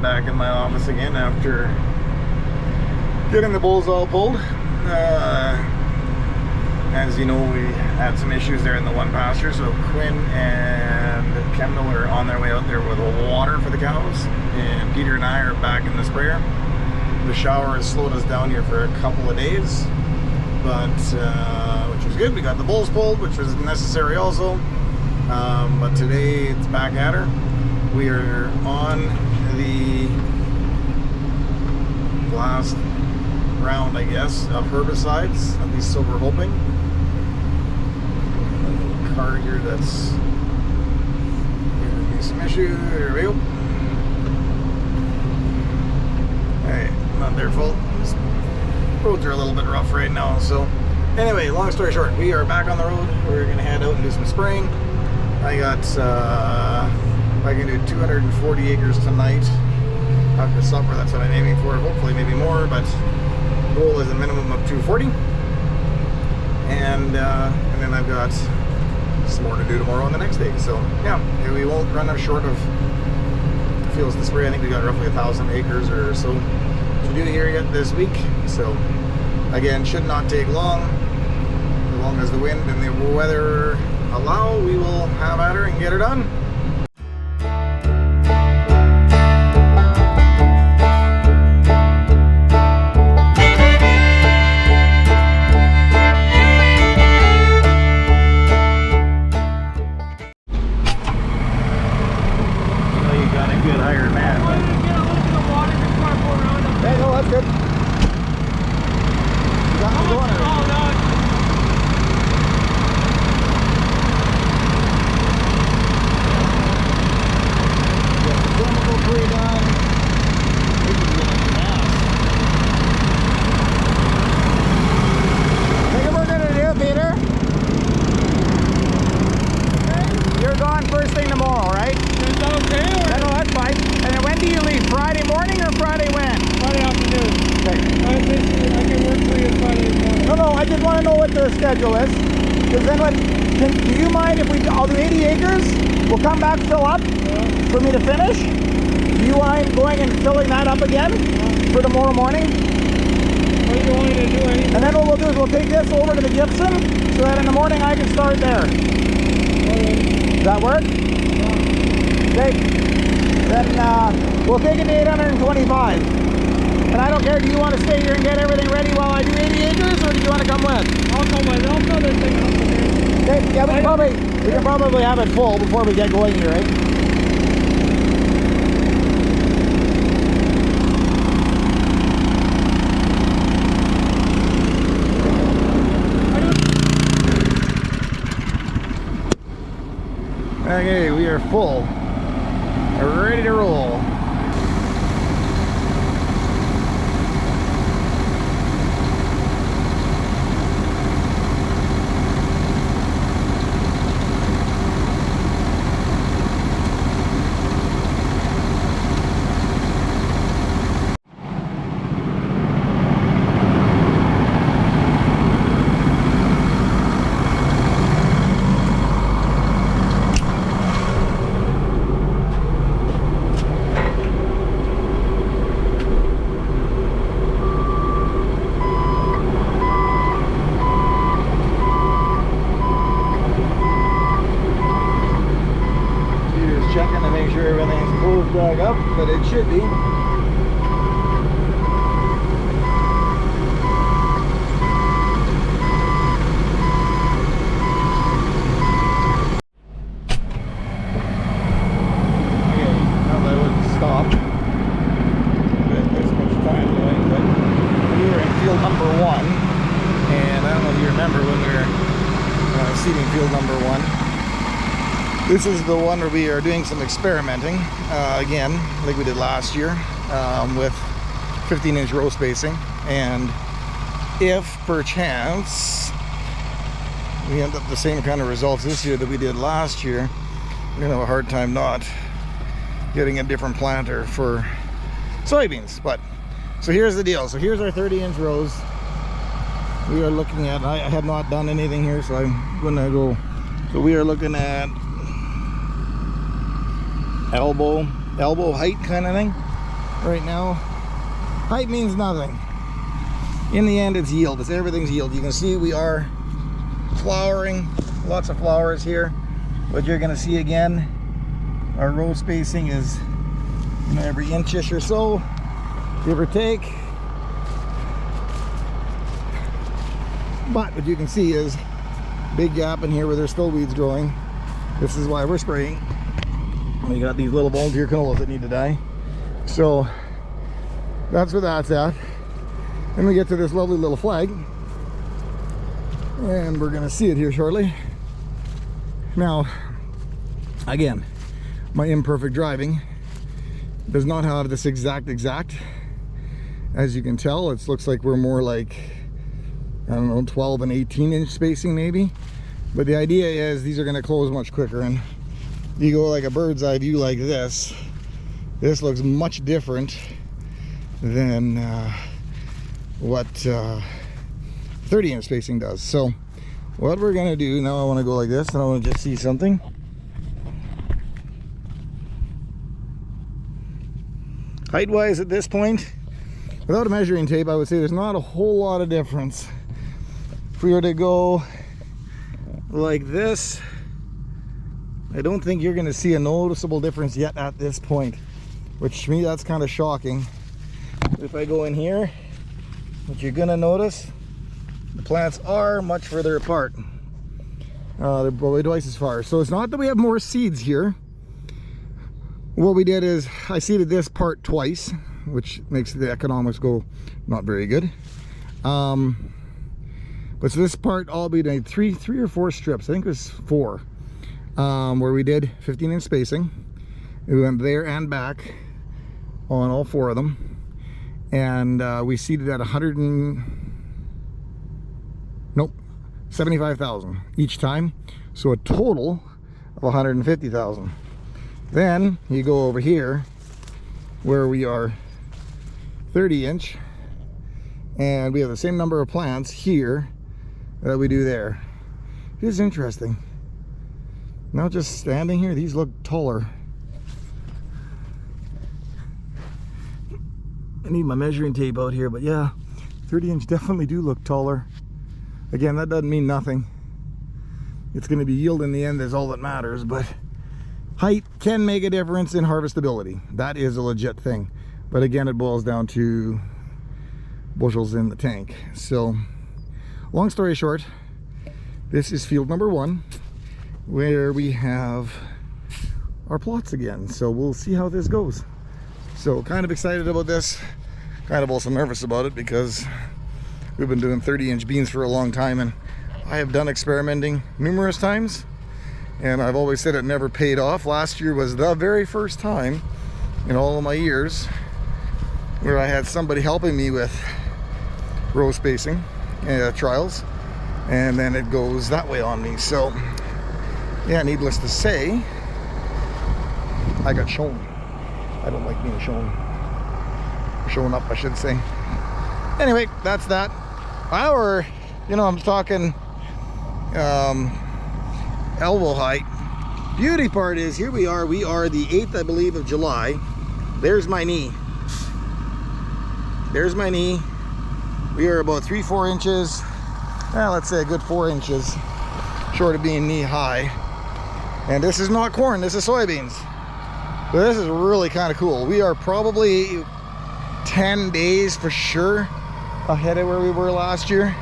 I'm back in my office again after getting the bulls all pulled. As you know, we had some issues there in the one pasture, so Quinn and Kendall are on their way out there with water for the cows, and Peter and I are back in the sprayer. The shower has slowed us down here for a couple of days, but which was good. We got the bulls pulled, which was necessary also, but today it's back at her. We are on the last round, I guess, of herbicides, at least so we're hoping. A little car here that's giving me some issue. There we go. Hey, not their fault. These roads are a little bit rough right now. So anyway, long story short, we are back on the road. We're gonna head out and do some spraying. I got I can do 240 acres tonight after supper. That's what I'm aiming for. Hopefully maybe more, but goal is a minimum of 240. And then I've got some more to do tomorrow on the next day. So yeah, we won't run short of fields to spray. I think we got roughly 1,000 acres or so to do here yet this week. So again, should not take long. As long as the wind and the weather allow, we will have at her and get her done. Schedule is, because then do you mind if I'll do 80 acres, we'll come back, fill up for me to finish. Do you mind going and filling that up again for tomorrow morning? What do you want me to do? Anything? And then what we'll do is we'll take this over to the Gibson so that in the morning I can start there. Does that work? Okay. Then we'll take it to 825. And I don't care, do you want to stay here and get everything ready while I do 80 acres, or do you want to come with? I'll come with. I'll fill this thing up with here. Okay, yeah, we can probably have it full before we get going here, right? Okay, we are full. We're ready to roll. Checking to make sure everything's closed back up, but it should be. Okay, now that wouldn't stop. There's much time going, but we were in field number 1, and I don't know if you remember when we were seeding field number 1. This is the one where we are doing some experimenting, again, like we did last year, with 15-inch row spacing. And if, perchance, we end up the same kind of results this year that we did last year, we're going to have a hard time not getting a different planter for soybeans. But, so here's the deal. So here's our 30-inch rows. We are looking at, I have not done anything here, so I'm going to go, so we are looking at elbow height kind of thing. right now. Height means nothing. In the end, it's yield. It's everything's yield. You can see we are flowering, lots of flowers here. What you're going to see again, our row spacing is, you know, every inch-ish or so, give or take. But what you can see is big gap in here where there's still weeds growing. This is why we're spraying. We got these little volunteer canolas that need to die. So that's where that's at. Then we get to this lovely little flag, and we're gonna see it here shortly. Now, again, my imperfect driving does not have this exact. As you can tell, it looks like we're more like, I don't know, 12 and 18 inch spacing maybe. But the idea is these are gonna close much quicker, and you go like a bird's eye view like this. This looks much different than what 30 inch spacing does. So what we're gonna do now, I want to go like this, and I want to just see something. Height wise at this point, without a measuring tape, I would say there's not a whole lot of difference. If we were to go like this, I don't think you're gonna see a noticeable difference yet at this point, which to me that's kind of shocking. If I go in here, what you're gonna notice, the plants are much further apart. They're probably twice as far. So it's not that we have more seeds here. What we did is I seeded this part twice, which makes the economics go not very good. But so this part all be made three or four strips. I think it was 4, where we did 15 inch spacing. We went there and back on all 4 of them. And we seeded at 75,000 each time, so a total of 150,000. Then you go over here where we are 30 inch, and we have the same number of plants here that we do there. It is interesting. Now just standing here, these look taller. I need my measuring tape out here, but yeah, 30 inch definitely do look taller. Again, that doesn't mean nothing. It's going to be yield in the end is all that matters, but height can make a difference in harvestability. That is a legit thing. But again, it boils down to bushels in the tank. So, long story short, this is field number 1, where we have our plots again. So we'll see how this goes. So kind of excited about this, kind of also nervous about it, because we've been doing 30 inch beans for a long time, and I have done experimenting numerous times, and I've always said it never paid off. Last year was the very first time in all of my years where I had somebody helping me with row spacing trials, and then it goes that way on me. So yeah, needless to say, I got shown. I don't like being shown. Showing up, I should say. Anyway, that's that. Our, you know, I'm talking elbow height. Beauty part is, here we are the 8th, I believe, of July. There's my knee. There's my knee. We are about 3-4 inches, let's say a good 4 inches short of being knee high. And this is not corn, this is soybeans. But this is really kind of cool. We are probably 10 days for sure ahead of where we were last year.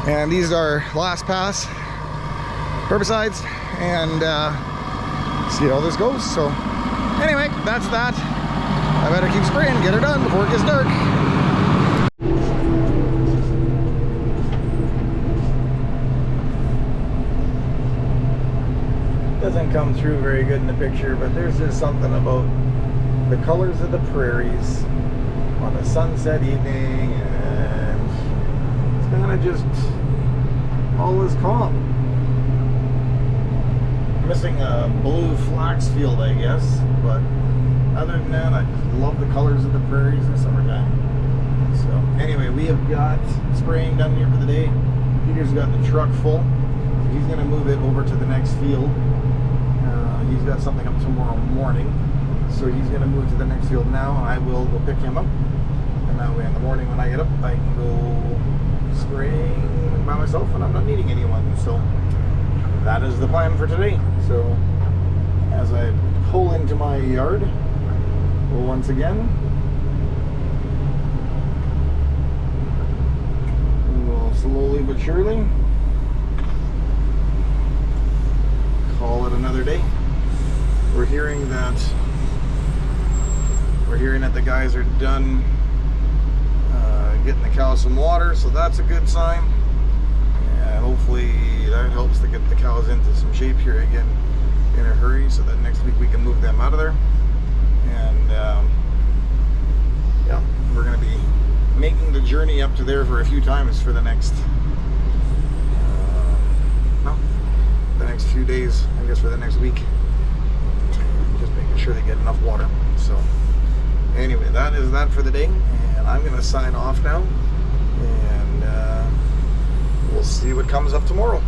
And these are last pass herbicides, and see how this goes. So anyway, that's that. I better keep spraying, get her done before it gets dark. Doesn't come through very good in the picture, but there's just something about the colors of the prairies on a sunset evening, and it's kind of just all is calm. Missing a blue flax field, I guess, but other than that, I just love the colors of the prairies in the summertime. So anyway, we have got spraying done here for the day. Peter's got the truck full, so he's going to move it over to the next field. He's got something up tomorrow morning, So he's going to move to the next field now. I will go pick him up. And that way in the morning when I get up, I can go spraying by myself and I'm not needing anyone. So that is the plan for today. So as I pull into my yard, once again, we'll slowly but surely call it another day. We're hearing that the guys are done getting the cows some water, so that's a good sign. And hopefully that helps to get the cows into some shape here again in a hurry, so that next week we can move them out of there. And yeah, we're going to be making the journey up to there for a few times for the next the next few days, I guess, for the next week, just making sure they get enough water. So anyway, that is that for the day, and I'm going to sign off now, and we'll see what comes up tomorrow.